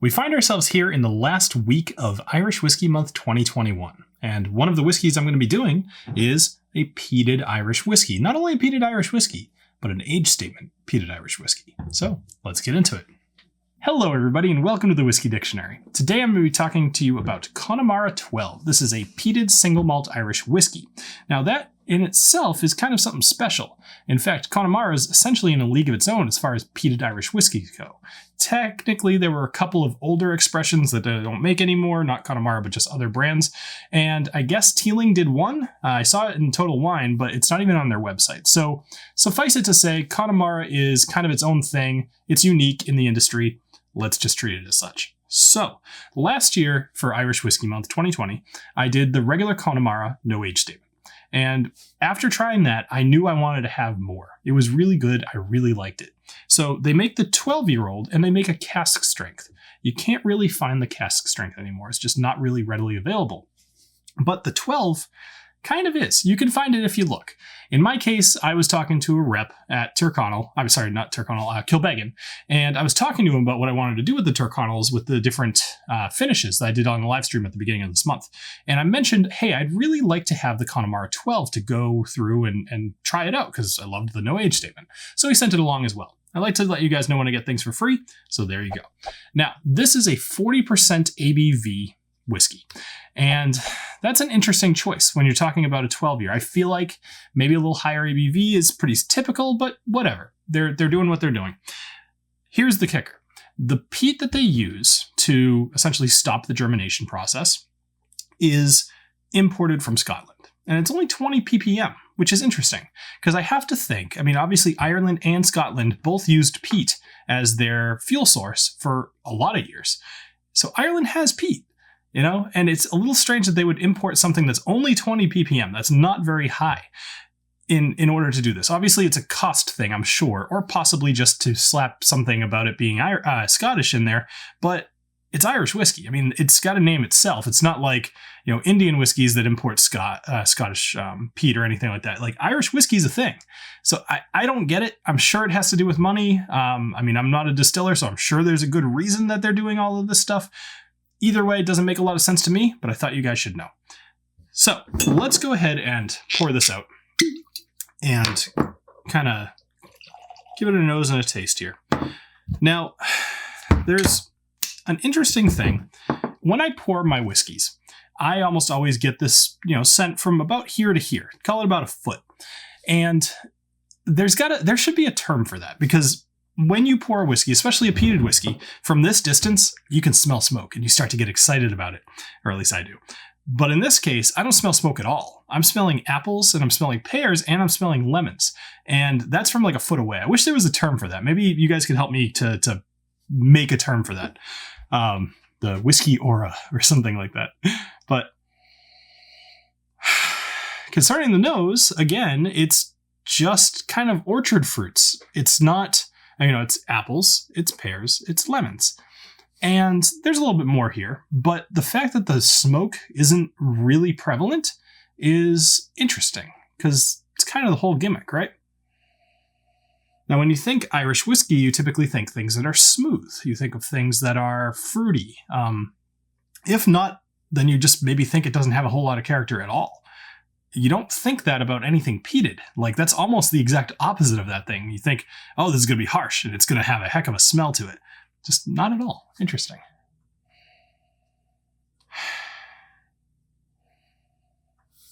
We find ourselves here in the last week of Irish Whiskey Month 2021, and one of the whiskeys I'm going to be doing is a peated Irish whiskey. Not only a peated Irish whiskey, but an age statement peated Irish whiskey. So let's get into it. Hello everybody and welcome to the Whiskey Dictionary. Today I'm going to be talking to you about Connemara 12. This is a peated single malt Irish whiskey. Now that in itself is kind of something special. In fact, Connemara is essentially in a league of its own as far as peated Irish whiskeys go. Technically, there were a couple of older expressions that they don't make anymore, not Connemara, but just other brands. And I guess Teeling did one. I saw it in Total Wine, but it's not even on their website. So suffice it to say, Connemara is kind of its own thing. It's unique in the industry. Let's just treat it as such. So last year for Irish Whiskey Month 2020, I did the regular Connemara no age statement. And after trying that, I knew I wanted to have more. It was really good. I really liked it. So they make the 12-year-old and they make a cask strength. You can't really find the cask strength anymore. It's just not really readily available. But the 12 kind of is. You can find it if you look. In my case, I was talking to a rep at Kilbegan, and I was talking to him about what I wanted to do with the Tyrconnells with the different finishes that I did on the live stream at the beginning of this month. And I mentioned, hey, I'd really like to have the Connemara 12 to go through and try it out because I loved the no age statement. So he sent it along as well. I like to let you guys know when I get things for free, so there you go. Now, this is a 40% ABV whiskey. And that's an interesting choice when you're talking about a 12-year. I feel like maybe a little higher ABV is pretty typical, but whatever. They're doing what they're doing. Here's the kicker. The peat that they use to essentially stop the germination process is imported from Scotland. And it's only 20 ppm, which is interesting because I have to think, I mean, obviously Ireland and Scotland both used peat as their fuel source for a lot of years. So Ireland has peat. You know, and it's a little strange that they would import something that's only 20 ppm. That's not very high in order to do this. Obviously, it's a cost thing, I'm sure, or possibly just to slap something about it being Scottish in there. But it's Irish whiskey. I mean, it's got a name itself. It's not like, you know, Indian whiskeys that import Scottish peat or anything like that. Like Irish whiskey is a thing. So I don't get it. I'm sure it has to do with money. I mean, I'm not a distiller, so I'm sure there's a good reason that they're doing all of this stuff. Either way, it doesn't make a lot of sense to me, but I thought you guys should know. So let's go ahead and pour this out and kind of give it a nose and a taste here. Now, there's an interesting thing. When I pour my whiskeys, I almost always get this, scent from about here to here. Call it about a foot. And there should be a term for that because when you pour a whiskey, especially a peated whiskey, from this distance, you can smell smoke and you start to get excited about it, or at least I do. But in this case, I don't smell smoke at all. I'm smelling apples and I'm smelling pears and I'm smelling lemons. And that's from like a foot away. I wish there was a term for that. Maybe you guys could help me to make a term for that. The whiskey aura or something like that. But concerning the nose, again, it's just kind of orchard fruits. It's not... it's apples, it's pears, it's lemons. And there's a little bit more here, but the fact that the smoke isn't really prevalent is interesting because it's kind of the whole gimmick, right? Now, when you think Irish whiskey, you typically think things that are smooth. You think of things that are fruity. If not, then you just maybe think it doesn't have a whole lot of character at all. You don't think that about anything peated. Like, that's almost the exact opposite of that thing. You think, oh, this is going to be harsh and it's going to have a heck of a smell to it. Just not at all. Interesting.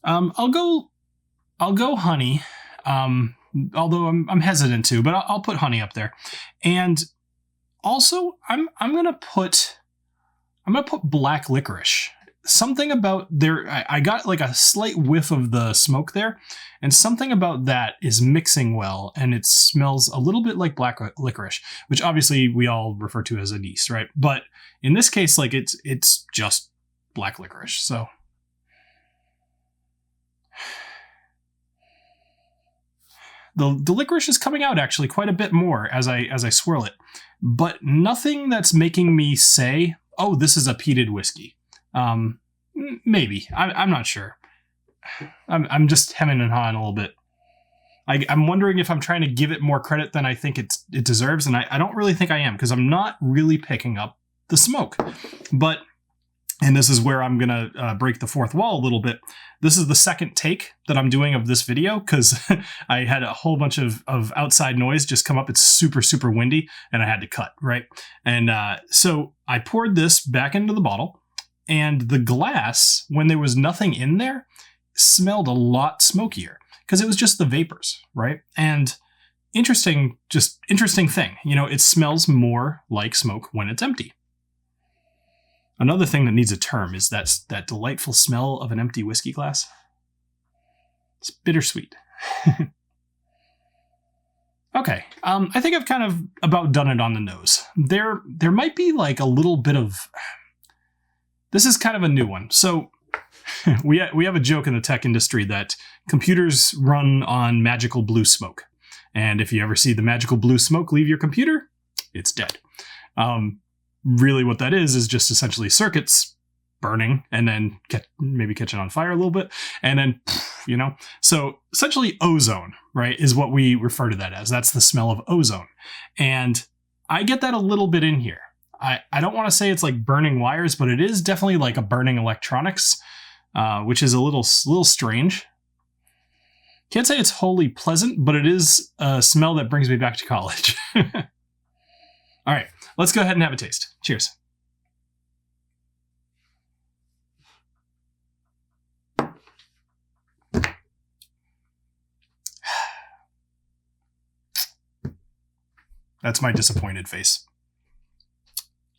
I'll go honey. Although I'm hesitant to, but I'll put honey up there. And also, I'm gonna put black licorice. Something about there, I got like a slight whiff of the smoke there, and something about that is mixing well, and it smells a little bit like black licorice, which obviously we all refer to as anise, right? But in this case, like it's just black licorice. So the licorice is coming out actually quite a bit more as I swirl it, but nothing that's making me say, oh, this is a peated whiskey. Maybe. I'm not sure. I'm just hemming and hawing a little bit. I'm wondering if I'm trying to give it more credit than I think it deserves, and I don't really think I am, because I'm not really picking up the smoke. But, and this is where I'm going to break the fourth wall a little bit. This is the second take that I'm doing of this video because I had a whole bunch of outside noise just come up. It's super, super windy and I had to cut, right? And so I poured this back into the bottle, and the glass, when there was nothing in there, smelled a lot smokier because it was just the vapors, right? And interesting thing, you know, it smells more like smoke when it's empty. Another thing that needs a term is that delightful smell of an empty whiskey glass. It's bittersweet. Okay, I think I've kind of about done it on the nose. There might be like a little bit of... This is kind of a new one. So we have a joke in the tech industry that computers run on magical blue smoke. And if you ever see the magical blue smoke leave your computer, it's dead. Really what that is just essentially circuits burning and then maybe catching on fire a little bit. And then, you know, so essentially ozone, right, is what we refer to that as. That's the smell of ozone. And I get that a little bit in here. I don't want to say it's like burning wires, but it is definitely like a burning electronics, which is a little strange. Can't say it's wholly pleasant, but it is a smell that brings me back to college. All right, let's go ahead and have a taste. Cheers. That's my disappointed face.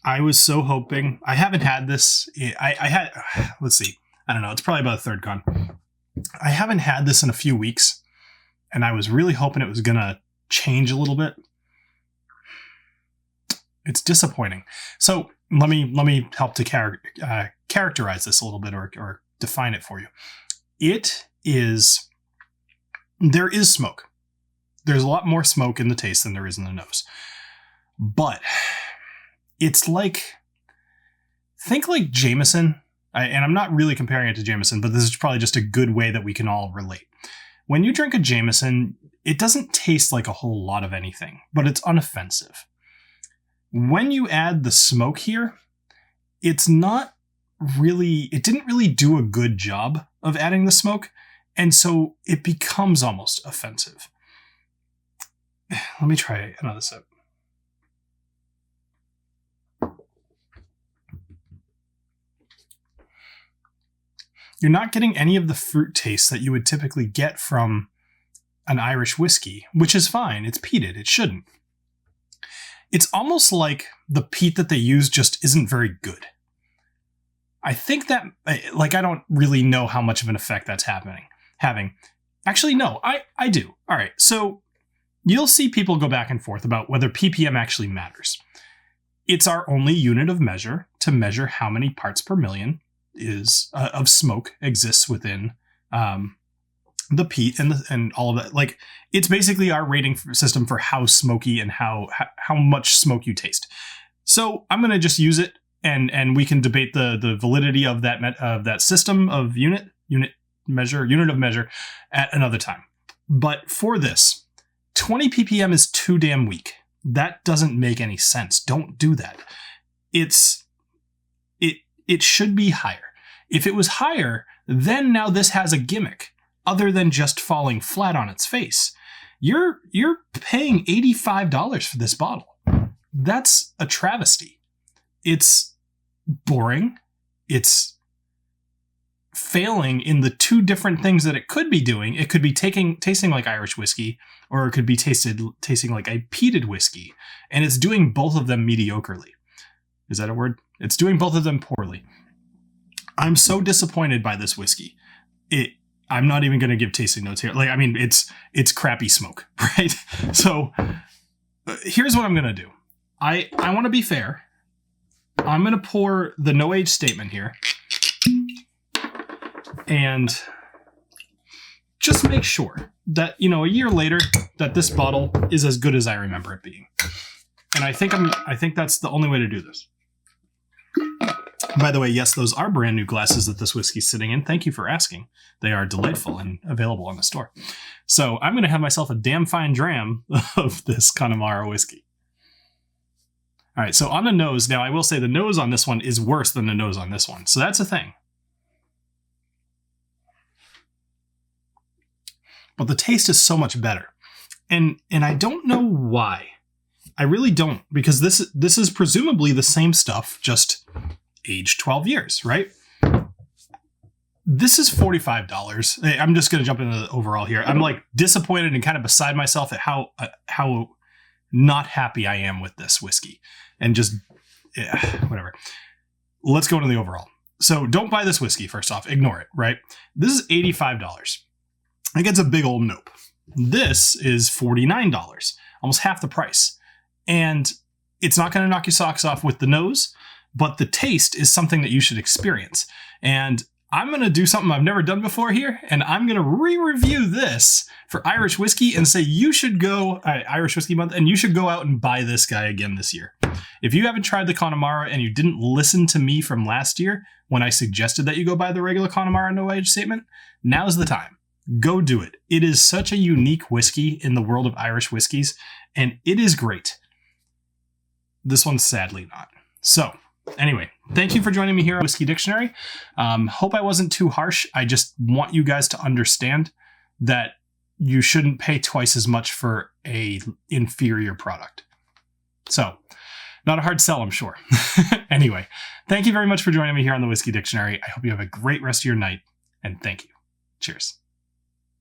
I was so hoping. I haven't had this. I had, let's see. I don't know. It's probably about a third con. I haven't had this in a few weeks, and I was really hoping it was going to change a little bit. It's disappointing. So let me help to characterize this a little bit or define it for you. There is smoke. There's a lot more smoke in the taste than there is in the nose. But it's like, think like Jameson, and I'm not really comparing it to Jameson, but this is probably just a good way that we can all relate. When you drink a Jameson, it doesn't taste like a whole lot of anything, but it's unoffensive. When you add the smoke here, it didn't really do a good job of adding the smoke, and so it becomes almost offensive. Let me try another sip. You're not getting any of the fruit taste that you would typically get from an Irish whiskey, which is fine. It's peated. It shouldn't. It's almost like the peat that they use just isn't very good. I think that, like, I don't really know how much of an effect that's having. Actually, no, I do. All right, so you'll see people go back and forth about whether ppm actually matters. It's our only unit of measure to measure how many parts per million of smoke exists within the peat and all of that. Like, it's basically our rating system for how smoky and how much smoke you taste. So I'm going to just use it, and we can debate the validity of that system of unit of measure at another time. But for this, 20 ppm is too damn weak. That doesn't make any sense. Don't do that. It should be higher. If it was higher, then now this has a gimmick other than just falling flat on its face. You're paying $85 for this bottle. That's a travesty. It's boring. It's failing in the two different things that it could be doing. It could be tasting like Irish whiskey, or it could be tasting like a peated whiskey, and it's doing both of them mediocrely. Is that a word? It's doing both of them poorly. I'm so disappointed by this whiskey. I'm not even going to give tasting notes here. Like, I mean, it's crappy smoke, right? So here's what I'm going to do. I want to be fair. I'm going to pour the no age statement here and just make sure that, you know, a year later that this bottle is as good as I remember it being. And I think that's the only way to do this. By the way, yes, those are brand new glasses that this whiskey's sitting in. Thank you for asking. They are delightful and available in the store. So I'm going to have myself a damn fine dram of this Connemara whiskey. All right, so on the nose, now I will say the nose on this one is worse than the nose on this one. So that's a thing. But the taste is so much better. And I don't know why. I really don't, because this is presumably the same stuff, just aged 12 years, right? This is $45. Hey, I'm just going to jump into the overall here. I'm like disappointed and kind of beside myself at how not happy I am with this whiskey. And just, whatever. Let's go into the overall. So don't buy this whiskey, first off. Ignore it, right? This is $85. It gets a big old nope. This is $49, almost half the price. And it's not going to knock your socks off with the nose, but the taste is something that you should experience. And I'm going to do something I've never done before here, and I'm going to re-review this for Irish whiskey and say you should go, Irish Whiskey Month, and you should go out and buy this guy again this year. If you haven't tried the Connemara and you didn't listen to me from last year when I suggested that you go buy the regular Connemara no age statement, now's the time. Go do it. It is such a unique whiskey in the world of Irish whiskeys, and it is great. This one's sadly not. So, anyway, thank you for joining me here on Whiskey Dictionary. Hope I wasn't too harsh. I just want you guys to understand that you shouldn't pay twice as much for a inferior product. So, not a hard sell, I'm sure. Anyway, thank you very much for joining me here on the Whiskey Dictionary. I hope you have a great rest of your night, and thank you. Cheers.